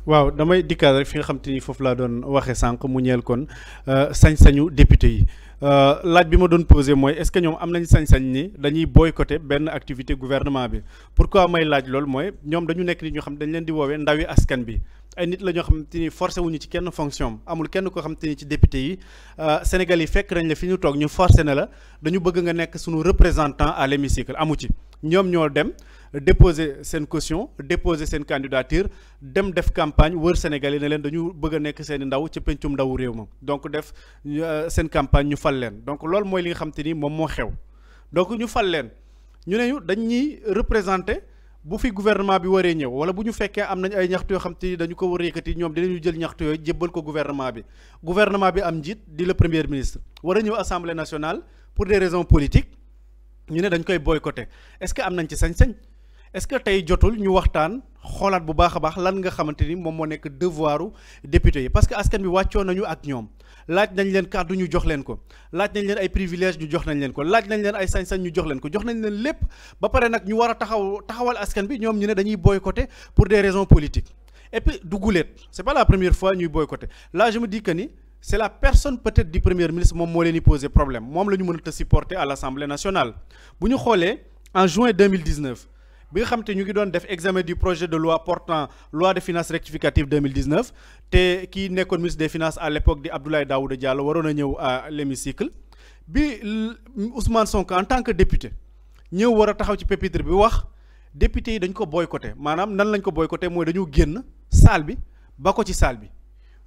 waaw damay dikkaat rek fi nga xam te ni foofu laa doon waxee sànq mu ñeel kon sañ-sañu député yi laaj bi ma doon posé mooy est-ce que ñoom am nañ sañ-sañ ni dañuy boycotter benn activité gouvernement bi pourquoi may laaj loolu mooy ñoom dañu nekk nit ñoo xam dañ leen di woowee ndawi askan bi ay nit la ñoo xam te ni forcé wuñu ci kenn fonction amul kenn koo xam te ni ci député yi Sénégal yi fekk nañ la fi ñu toog ñu forcé na la dañu bëgg nga nekk suñu représentant à l'hémicycle amu ci ñoom ñoo dem déposer seen caution déposer seen candidature dem def campagne wër Sénégal yi ne leen dañu bëgg a nekk seen i ndaw ci pencum ndawu réew ma donc def seen campagne ñu fal leen donc loolu mooy li nga xam te ni moom moo xew donc ñu fal leen ñu ne ñu dañ ñuy représenter bu fi gouvernement bi waree ñëw wala bu ñu fekkee am nañ ay ñaxtu yoo xam te ni dañu ko war a yëkkati ñoom dinañu jël ñaxtu yooyu jébbal ko gouvernement bi am njiit di le premier ministre war a ñëw assemblée nationale pour des raisons politiques ñu ne dañ koy boycotter est-ce que am nañ ci sañ-sañ est-ce que tey jotul ñu waxtaan xoolaat bu baax a baax lan nga xamante ni moom moo nekk devoiru député yi parce que askan bi wàccoo nañu ak ñoom laaj nañ leen kàddu ñu jox leen ko laaj nañ leen ay privilèges ñu jox nañ leen ko laaj nañ leen ay sañ-sañ ñu jox leen ko jox nañ leen lépp ba pare nag ñu war a taxawal askan bi ñoom ñu ne dañuy boycotter pour des raisons politiques et puis duguleet c'est pas la première fois ñuy boycotter là je me dis que ni c'est la personne peut-être du premier ministre moom moo leen di poser problème moom la ñu mën a supporter à l'Assemblée nationale bu ñu xoolee en juin 2019 bi nga xam te ñu ngi doon def examen du projet de loi portant loi de finances rectificative 2019 te kii nekkoon ministre des finances à l'époque di Abdoulaye Daouda Diallo waroon a ñëw à l'hémicycle bi Ousmane Sonko en tant que député ñëw war a taxaw ci pupitre bi wax député yi dañ ko boycotté maanaam nan lañ ko boycotté mooy dañu génn salle bi ba ko ci salle bi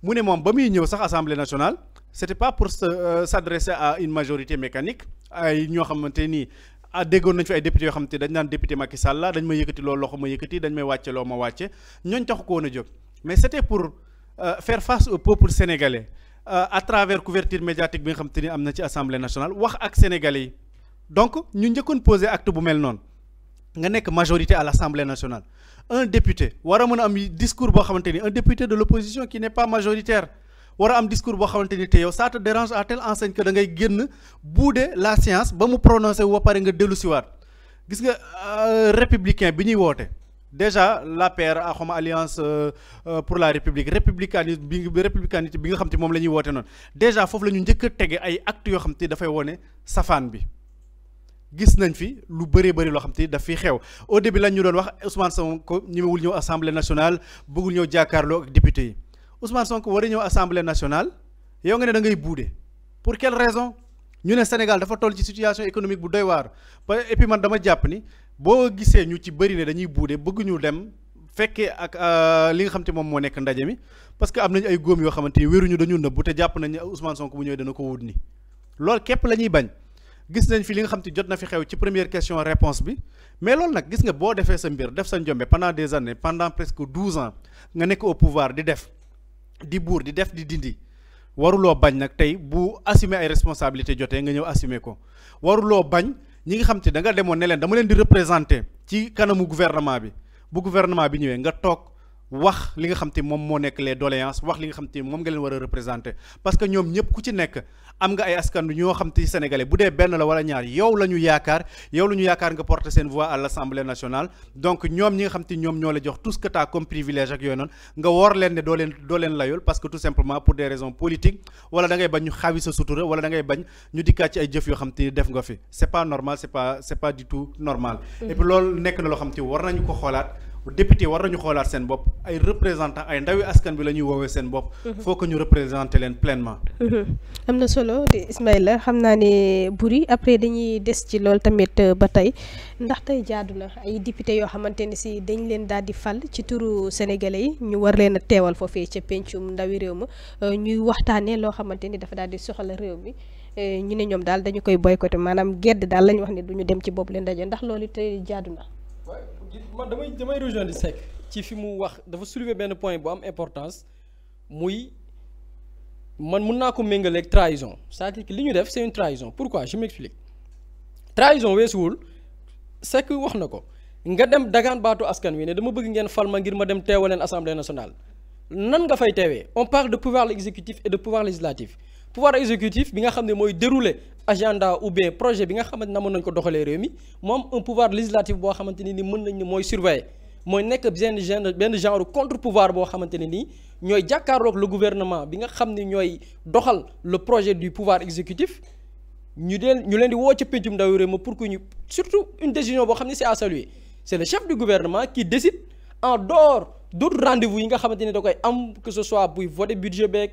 mu ne moom ba muy ñëw sax assemblée nationale c'était pas pour s'adresser à une majorité mécanique ay ñoo xamante nii déggoon nañ fi ay députés yoo xam te dañ naan député Macky Sall la dañ may yëkkati loolu loxo ma yëkkati dañ may wàcce loo ma wàcce ñooñ taxu ko woon a jóg mais c'était pour faire face au peuple sénégalais à travers couverture médiatique bi nga xam te ni am na ci assemblée nationale wax ak sénégalais yi donc ñu njëkkoon poser acte bu mel noonu nga nekk majorité à l'assemblée nationale un député war a mën a am discours boo xamante ni un député de l'opposition qui n'est pas majoritaire war a am discours boo xamante ni te yow ça te dérange à telle enseigne que da ngay génn bouder la séance ba mu prononcé wu ba pare nga dellu siwaat gis nga républicain bi ñuy woote déjà l'APR xawma alliance pour la république républicanisme bi nga xam te moom la ñuy woote noonu déjà foofu la ñu njëkk a tege ay actes yoo xam te dafay wone safaan bi gis nañ fi lu bëree bëri loo xam te daf fi xew au début lañ ñu doon wax Ousmane Sonko ñemewul ñëw assemblée nationale bëggul ñëw jàkkaarloo ak député yi Ousmane Sonko war a ñëw assemblée nationale yow nga ne da ngay bouder pour quelle raison ñu ne Sénégal dafa toll ci situation économique bu doy waar et puis man dama jàpp ni boo gisee ñu ci bëri ne dañuy bouder bëgg ñu dem fekkee ak li nga xam te moom moo nekk ndaje mi parce que am nañu ay góom yoo xamante ni wéruñu dañu nëbbu te jàpp nañu Ousmane Sonko bu ñëwee dana ko wut ni loolu képp la ñuy bañ gis nañ fi li nga xam te jot na fi xew ci première question réponse bi mais loolu nag gis nga boo defee sa mbir def sa njombe pendant des années pendant presque 12 ans nga nekk au pouvoir di def di buur di def di dindi waruloo bañ nag tey bu assumer ay responsabilités jotee nga ñëw assumer ko waruloo bañ ñi nga xam te da nga demoon ne leen dama leen di représenter ci kanamu gouvernement bi bu gouvernement bi ñëwee nga toog wax li nga xam te moom moo nekk les doléances wax li nga xam te moom nga leen war a représenter parce que ñoom ñëpp ku ci nekk am nga ay askan ñoo xam te sénégalais bu dee benn la wala ñaar yow la ñu yaakaar nga porter seen voix à l'Assemblée nationale donc ñoom ñi nga xam te ñoom ñoo la jox tout ce que t'as comme privilège ak yooyu noonu nga war leen ne doo leen layul parce que tout simplement pour des raisons politiques wala da ngay bañ ñu xaawi sa sutura wala da ngay bañ ñu dikkaat ci ay jëf yoo xam te def nga fi c'est pas normal c'est pas du tout normal et puis loolu nekk na loo xam te war nañu ko xoolaat député war nañu xoolaat seen bopp ay représentants ay ndawi askan bi la ñuy woowee seen bopp. faut que ñu représenter leen pleinement. am na solo di Ismaïla xam naa ne Boury après dañuy des ci loolu tamit ba tey ndax tey jaadu na ay député yoo xamante ne si dañ leen daal di fal ci turu sénégalais yi ñu war leen a teewal foofee ca pencum ndawi réew ma ñuy waxtaanee loo xamante ni dafa daal di soxla réew mi ñu ne ñoom daal dañu koy boycotter maanaam gedd daal la ñu wax ne du ñu dem ci boobu leen ndaje ndax loolu tey jaadu na. man damay rejoindre Seck ci fi mu wax dafa soulever benn point bu am importance muy man mun naa ko méngaleeg trahison c'est-à-dire que li ñu def c'est une trahison pourquoi je m'explique trahison weesuwul Seck wax na ko nga dem dagaan baatu askan wi ne dama bëgg ngeen fal ma ngir ma dem teewaleen assemblée nationale nan nga fay teewee on parle de pouvoir exécutif et de pouvoir législatif pouvoir exécutif bi nga xam ne mooy dérouler agenda ou bien projet bi nga xamante ne mën nañu ko doxalee réew mi moom un pouvoir législatif boo xamante ni mën nañ ne mooy surveiller mooy nekk benn genre contre pouvoir boo xamante ne nii ñooy jàkkaarloog le gouvernement bi nga xam ni ñooy doxal le projet du pouvoir exécutif ñu leen di woo ca pencum ndaw réew ma pour que ñu surtout une décision boo xam ne c'est à saluer c'est le chef du gouvernement qui décide en dehors d'autres rendez-vous yi nga xamante ne da koy am que ce soit buy voter budget beeg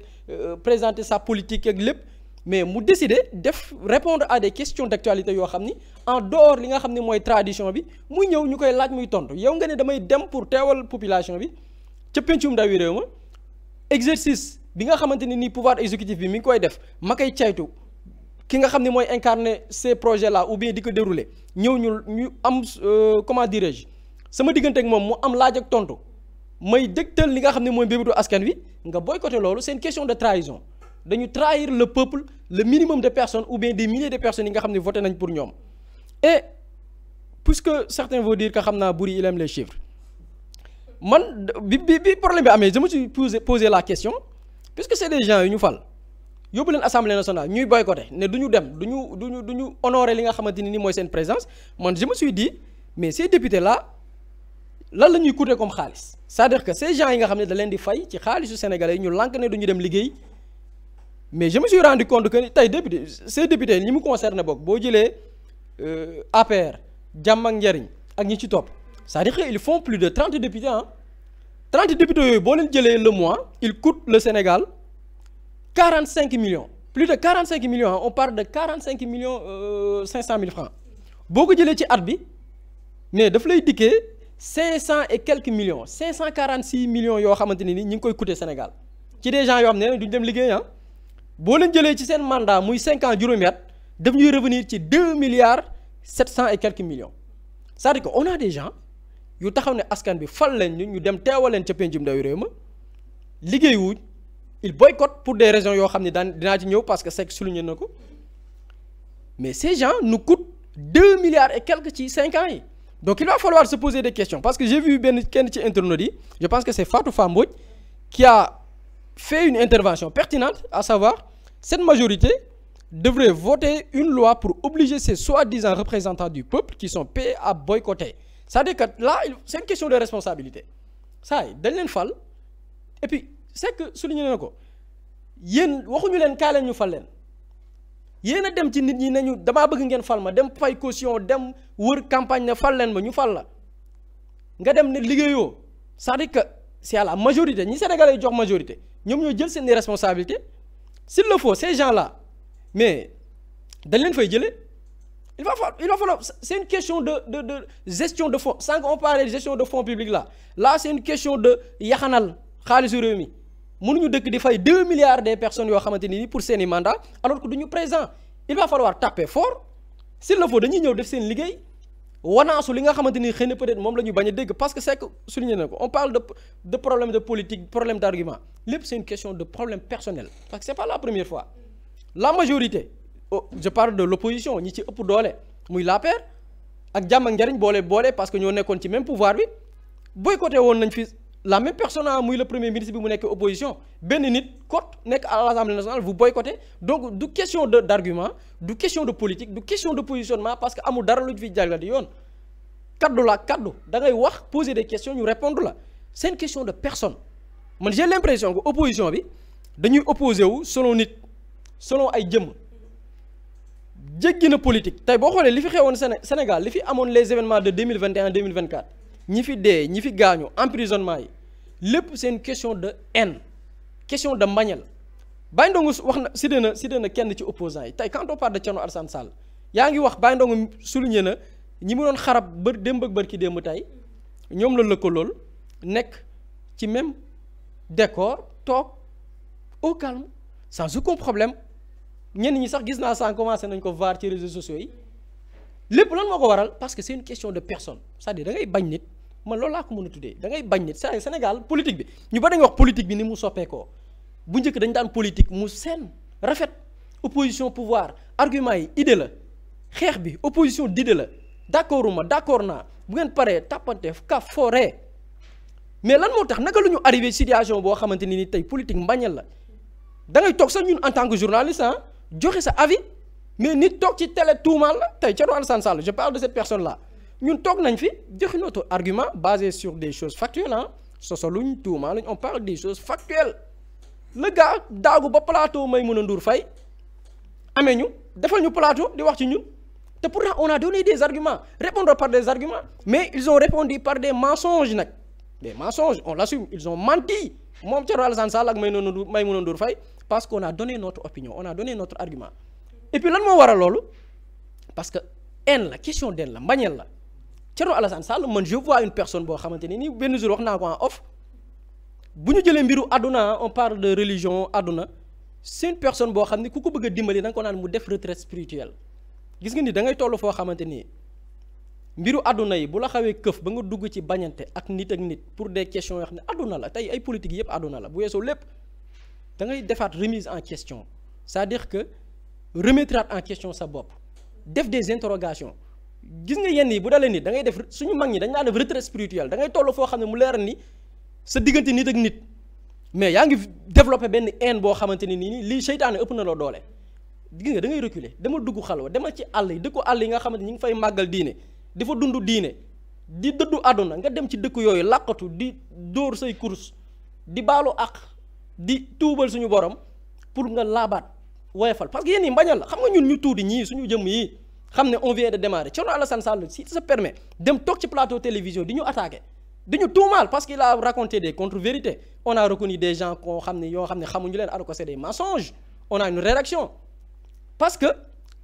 présenter sa politique ak lépp mais mu décider répondre à des questions d'actualité yoo xam ni en dehors li nga xam ne mooy tradition bi muy ñëw ñu koy laaj muy tontu yow nga ne damay dem pour teewal population bi ca pencum ndawi réew ma exercice bi nga xamante ne nii pouvoir exécutif bi mi ngi koy def ma koy caytu ki nga xam ne mooy incarner ces projets là ou bien di ko dérouler ñëw ñu am comment dirais-je sama diggante ak moom mu am laaj ak tontu may dégtal li nga xam ne mooy mbébétu askan wi nga boycotté loolu c'est une question de trahison dañu trahir le peuple le minimum de personnes ou bien des milliers de personnes yi nga xam ne voté nañ pour ñoom et puisque certains vont dire que xam naa Boury il aime les chiffres man bi problème bi amee je me suis posé la question puisque c'est des gens yu ñu fal yóbbu leen assemblée nationale ñuy boycotté ne du ñu dem du ñu honorer li nga xamante ni mooy seen présence man je me suis dit mais ces députés là lan la ñuy coûter comme xaalis c'est-à-dire que ces gens yi nga xam ne da leen di fay ci xaalisu sénégalais yi ñu lànk ne du ñu dem liggéey mais je me suis rendu compte que tey député ces députés ñi mu concerne bokk boo jëlee APR jàmm ak njariñ ak ñi ci topp c'est-à-dire que ils font plus de 30 députés 30 députés yooyu boo leen jëlee le mois ils coûtent le Sénégal 45 millions plus de 45 millions on parle de 45 millions 500 000 francs boo ko jëlee ci at bi mais daf lay dikkee 500 et quelques millions 546 millions yoo xamante ni ñi ngi koy coûter Sénégal ci des gens yoo xam ne duñ dem liggéey boo leen jëlee ci seen mandat muy 5 ans juróomi at daf ñuy revenir ci 2 milliards 700 et quelques millions c'est-à-dire que on a des gens yu taxaw ne askan bi fal leen ñu dem teewal leen ca pencum ndawi réew ma liggéey wuñ il boycottent pour des raisons yoo xam ne dinaa ci ñëw parce que c'est souligné na ko mais ces gens nous coûtent 2 milliards et quelques ci 5 ans yi donc il va falloir se poser des questions parce que j'ai vu kenn ci internautes yi je pense que c'est Fatou Fambodj qui a fait une intervention pertinente à savoir cette majorité devrait voter une loi pour obliger ces soi-disant représentants du peuple qui sont payés à boycotter c'est-à-dire que là c'est une question de responsabilité ça yi dañ leen fal et puis c'est que souligné na ko yéen waxuñu leen kaa leen ñu fal leen yéen a dem ci nit ñi nañu damaa bëgg ngeen fal ma dem fay caution dem wër campagne ne fal leen ma ñu fal la nga dem ne liggéeyoo c'est-à-dire que c'est à la majorité ñi Sénégalais yi jox majorité ñoom ñoo jël seen responsabilités s'il le faut ces gens-là mais dañ leen fay jëlee il va falloir c'est une question de gestion de fonds sans qu'on parle de gestion de fonds publics là c'est une question de yaxanal xaalisu réew mi mënuñu dëkk di fay 2 milliards des personnes yoo xamante ni pour seeni mandat alors que duñu présent il va falloir taper fort s'il le faut dañuy ñëw def seen liggéey wanaasu li nga xamante ni xëy na peut-être moom la ñu bañ a dégg parce que c'est que souligné na ko on parle de problème de politique problème d'argument lépp c'est une question de problème personnel parce que c'est pas la première fois la majorité je parle de l'opposition ñi ci ëpp doole muy l'APR ak jàmm ak njariñ boole parce que ñoo nekkoon ci même pouvoir bi boycotté woon nañ fi la même personne muy le premier ministre bi mu nekk opposition benn nit kot nekk à l'Assemblée nationale vous boycottez donc du question d'argument du question de politique du question de positionnement parce que amul dara lu fi jàllale yoon kaddu da ngay wax poser des questions ñu répondre la c'est une question de personne man j'ai l'impression que opposition bi dañuy opposé wu selon nit selon ay jëmm jéggi na politique tey boo xoolee li fi xewoon Sénégal li fi amoon les événements de 2021 2024 ñi fi dee ñi fi gaañu emprisonnement yi lépp c'est une question de haine question de mbañeel Baye Ndongo wax na cité na kenn ci opposants yi tey quand on parle de Thierno Alassane Sall yaa ngi wax Baye Ndongo souligné na ñi mu doon xarab démb ak bërki démb tey ñoom la lëkkalool nekk ci même décor toog au calme sans aucun problème ñenn ñi sax gis naa sans commencé nañ ko voir ci réseaux sociaux yi lépp lan moo ko waral parce que c'est une question de personne c'est-à-dire da ngay bañ nit man loolu laa ko mën a tuddee da ngay bañ nit c'est Sénégal politique bi ñu ba dañuy wax politique bi ni mu soppeekoo bu njëkk dañ daan politique mu seen rafet opposition pouvoir argument yi idée la xeex bi opposition d'idée la d'accord naa bu ngeen paree tàppante ka foree mais lan moo tax naka la ñu arrivé situation boo xamante ni tey politique mbañeel la da ngay toog sax ñun en tant que journaliste joxe sa avis mais nit toog ci télé tuumaal la tey Thierno Alassane Sall je parle de cette personne là ñun toog nañ fi joxe notre argument basé sur des choses factuelles ah sosaluñ tuuma on parle des choses factuelles le gars daagu ba plateau Maïmouna Ndour Faye amee ñu defal ñu plateau di wax ci ñun te pourtant on a donné des arguments répondre par des arguments mais ils ont répondu par des mensonges nag des mensonges on l'assume ils ont menti moom Thierno Alassane Sall ak Maïmouna Ndour Faye parce qu'on a donné notre opinion on a donné notre argument et puis lan moo waral loolu parce que haine la question d'haine la mbañeel la Thierno Alassane Sall man je vois une personne boo xamante ne nii benn jour wax naa ko en off bu ñu jëlee mbiru àdduna on parle de religion àdduna c'est une personne boo xam ne ku ko bëgg a dimbali da nga ko naan mu def retraite spirituelle gis nga ni da ngay toll foo xamante ni mbiru àdduna yi bu la xawee këf ba nga dugg ci bañante ak nit pour des questions yoo xam ne àdduna la tey ay politique yëpp àdduna la bu weesoo lépp da ngay defaat remise en question c'est-à-dire que remettre en question sa bopp def des interrogations gis nga yenn yi bu dalee nit da ngay def suñu mag ñi dañ daan def retraite spirituelle da ngay toll foo xam ne mu leer ni sa diggante nit ak nit mais yaa ngi développé benn haine boo xamante ni nii lii seytaane ëpp na loo doole gis nga da ngay reculer demal dugg xalwa demal ci àll yi dëkku àll yi nga xamante ni ñu ngi fay màggal diine di fa dund diine di dëddu àdduna nga dem ci dëkk yooyu làqatu di dóor say course di baalu àq di tuubal suñu borom pour nga laabaat woyefal parce que yéen yi mbañal la xam nga ñun ñu tuuti ñii suñu jëm yi xam ne on vient de démarrer Thierno Alassane Sall si ça permet dem toog ci plateau télévision di ñu attaqué di ñu tuumaal parce qu'il a raconté des contre-vérités on a reconnu des gens koo xam ne yoo xam ne xamuñu leen alors que c'est des mensonges on a une réaction parce que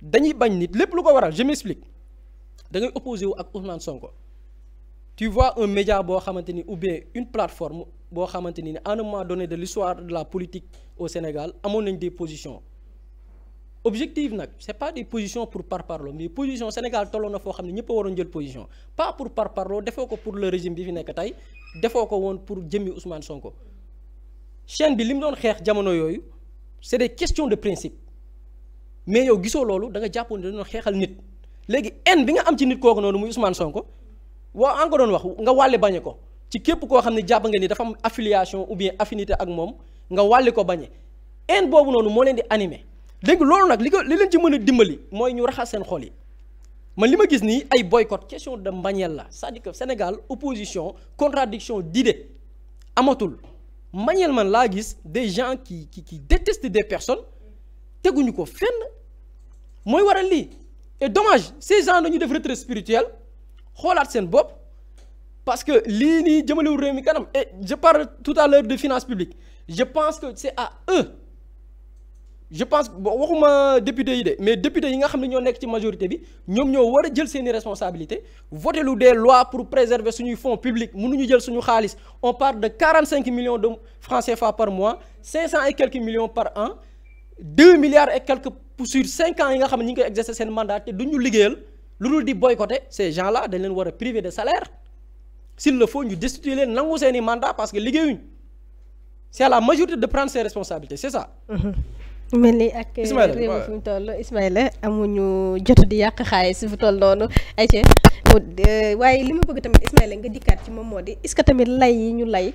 dañuy bañ nit lépp lu ko waral je m'explique da ngay opposé wu ak Ousmane Sonko tu vois un média boo xamante ni ou bien une plateforme boo xamante ni à un moment donné de l'histoire de la politique au Sénégal amoon nañ des positions objectives nag c'est pas des positions pour parparloo mais position Sénégal tolloon na foo xam ne ñëpp a waroon jël position pas pour parparloo defoo ko pour le régime bi fi nekk tey defoo ko woon pour jëmmi Ousmane Sonko chaîne bi li mu doon xeex jamono yooyu c'est des questions de principe mais yow gisoo loolu da nga jàppoon ne dañoo xeexal nit léegi haine bi nga am ci nit kooku noonu muy Ousmane Sonko waaw an ko doon wax nga wàlle bañe ko ci képp koo xam ne jàpp nga ni dafa am affiliation ou bien affinité ak moom nga wàlli ko bañe haine boobu noonu moo leen di animé léegi loolu nag li leen ci mën a dimbali mooy ñu raxas seen xol yi man li ma gis nii ay boycott question de mbañeel la c'est-à-dire que Sénégal opposition contradiction d'idées amatul mbañeel man laa gis des gens qui détestent des personnes teguñu ko fenn mooy waral lii et dommage ces gens dañu def retraite spirituelle xoolaat seen bopp parce que lii nii jëmalewul réew mi kanam et je parle tout à l'heure de finances publiques je pense que c'est à eux je pense waxuma député yi de mais député yi nga xam ne ñoo nekk ci majorité bi ñoom ñoo war a jël seeni responsabilités voter lu des lois pour préserver suñuy fonds publics mënuñu jël suñu xaalis on parle de 45 millions de francs CFA par mois 500 et quelques millions par an 2 milliards et quelques sur 5 ans yi nga xam ne ñu ngi koy exercer seen mandat te duñu liggéeyal lu dul di boycotter ces gens là dañ leen war a priver de salaire s'il le faut ñu destituer leen nangu seeni mandat parce que liggéeyuñ c'est à la majorité de prendre ses responsabilités c'est ça. mel ni ak réew mi fi mu toll Ismaïla amuñu jot di yàq xaalis fi toll noonu ayca waaye li ma bëgg tamit Ismaïla nga dikkaat ci moom moo di est-ce que tamit lay yi ñu lay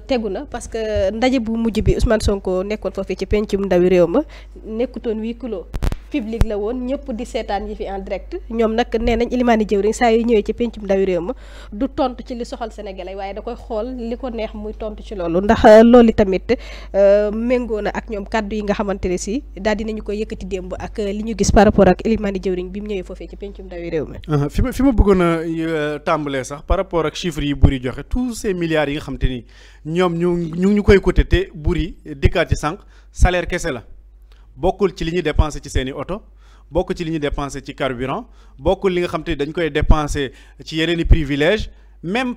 tegu na parce que ndaje bu mujj bi Ousmane Sonko nekkoon foofee ci pencum ndawi réew ma nekkutoon huis clos public la woon ñëpp di seetaan yi fi en direct ñoom nag nee nañ ilimaani jëwriñ saa yu ñëwee ci pencum ndawi réew ma du tontu ci li soxal sénégalais waaye da koy xool li ko neex muy tontu ci loolu ndax loolu tamit méngoo na ak ñoom kàddu yi nga xamante ne si daal dinañu koy yëkkati démb ak li ñu gis par rapport ak ilimaani jëwriñ bi mu ñëwee foofee ci pencum ndawi réew mi. fi ma bëggoon a tàmbalee sax par rapport ak chiffres yi Boury joxe tous ces milliards yi nga xamante ni ñoom ñu koy côté te Boury dikkaat ci sànq salaire kese la. bokkul ci li ñuy dépensé ci seeni oto bokkul ci li ñuy dépensé ci carburant bokkul li nga xam te dañ koy dépensé ci yeneen i privilèges même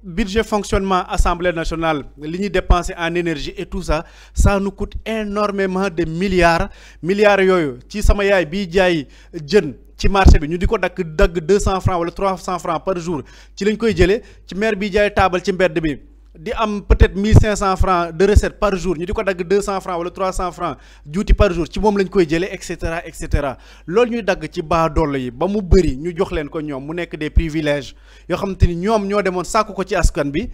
budget fonctionnement assemblée nationale li ñuy dépensé en énergie et tout ça ça nous coûte énormément de milliards yooyu ci sama yaay biy jaay jën ci marché bi ñu di ko dagg 200 francs wala 300 francs par jour ci lañ koy jëlee ci maire biy jaay taabal ci mbedd bi di am peut-être 1500 francs de recette par jour ñu di ko dagg 200 francs wala 300 francs juuti par jour ci moom lañ koy jëlee et cetera loolu ñuy dagg ci baadoolo yi ba mu bëri ñu jox leen ko ñoom mu nekk des privilèges yoo xamante ni ñoom ñoo demoon sàkku ko ci askan bi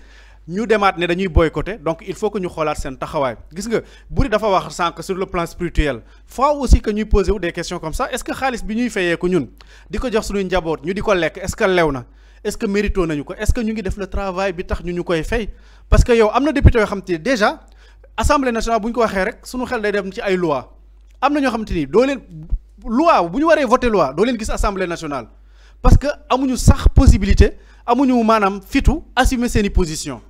ñu demaat ne dañuy boycotter donc il faut que ñu xoolaat seen taxawaay gis nga Boury dafa wax sànq sur le plan spirituel faut aussi que ñuy poser wu des questions comme ça est-ce que xaalis bi ñuy fayee ko ñun di ko jox suñuy njaboot ñu di ko lekk est-ce que lew na est-ce que mérito nañu ko est-ce que ñu ngi def le travail bi tax ñu koy fay parce que yow am na député yoo xam te déjà assemblée nationale bu ñu ko waxee rek suñu xel day dem ci ay loi am na ñoo xam te ni doo leen loi bu ñu waree voter loi doo leen gis assemblée nationale parce que amuñu sax possibilité amuñu maanaam fitu assumer seeni position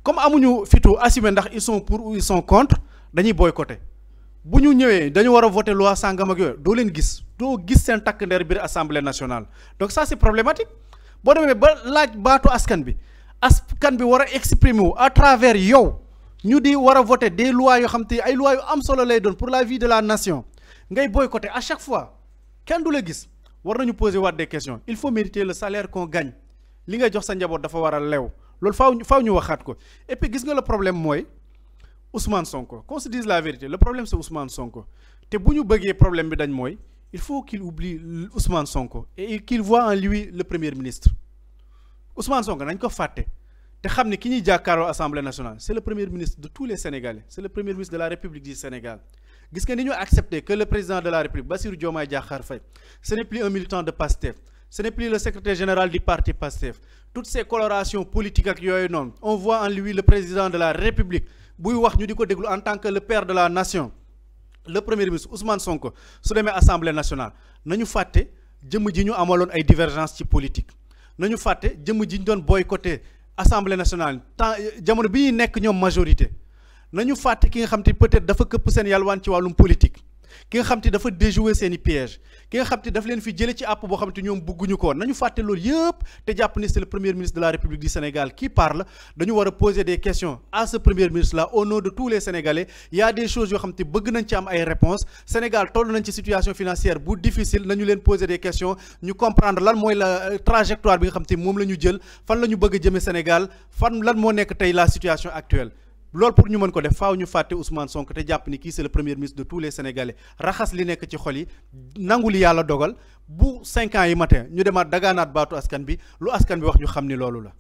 comme amuñu fitu assumer ndax ils sont pour ou ils sont contre dañuy boycotter bu ñu ñëwee dañu war a voter loi sàngam ak yooyu doo leen gis doo gis seen takk ndeer biir assemblée nationale donc ça c'est problématique boo demee ba laaj baatu askan bi war a exprimer wu à travers yow ñu di war a voter des lois yoo xam te ay lois yu am solo lay doon pour la vie de la nation ngay boycotter à chaque fois kenn du la gis war nañu poser waat des questions il faut mériter le salaire qu'on gagne li ngay jox sa njaboot dafa war a lew loolu faaw ñu waxaat ko et puis gis nga le problème mooy Ousmane Sonko qu'on se dise la vérité le problème c'est Ousmane Sonko te bu ñu bëggee problème bi dañ mooy il faut qu'il oublie Ousmane Sonko et qu'il voit en lui le premier ministre Ousmane Sonko nañ ko fàtte te xam ne ki ñuy jàkkaarloo Assemblée nationale c'est le premier ministre de tous les Sénégalais c'est le premier ministre de la République du Sénégal gis nga ni ñu accepté que le président de la République Bassirou Diomaye Diakhar Faye ce n'est plus un militant de PASTEF ce n'est plus le secrétaire général du parti PASTEF toutes ces colorations politiques ak yooyu noonu on voit en lui le président de la République buy wax ñu di ko déglu en tant que le père de la nation le premier ministre Ousmane Sonko su demee Assemblée nationale nañu fàtte jëmm ji ñu amaloon ay divergence ci politique nañu fàtte jëmm ji ñu doon boycotter Assemblée nationale temps jamono bi ñuy nekk ñoom majorité nañu fàtte ki nga xam te peut-être dafa këpp seen yalwaan ci wàllum politique ki nga xam te dafa déjouer seen i piège ki nga xam te daf leen fi jële ci àpp boo xam te ñoom bëgguñu ko nañu fàtte loolu yëpp te jàpp ni c'est le premier ministre de la République du Sénégal qui parle dañu war a poser des questions à ce premier ministre là au nom de tous les Sénégalais il y a des choses yoo xam te bëgg nañ ci am ay réponses Sénégal toll nañ ci situation financière bu difficile nañu leen poser des questions ñu comprendre lan mooy la trajectoire bi nga xam te moom la ñu jël fan la ñu bëgg a jëme Sénégal lan moo nekk tey la situation actuelle loolu pour ñu mën ko def faaw ñu fàtte Ousmane Sonko te jàpp ni kii c'est le premier ministre de tous les Sénégalais raxas li nekk ci xol yi nangu li yàlla dogal bu 5 ans yi matin ñu demaat dagaanaat baatu askan bi lu askan bi wax ñu xam ni loolu la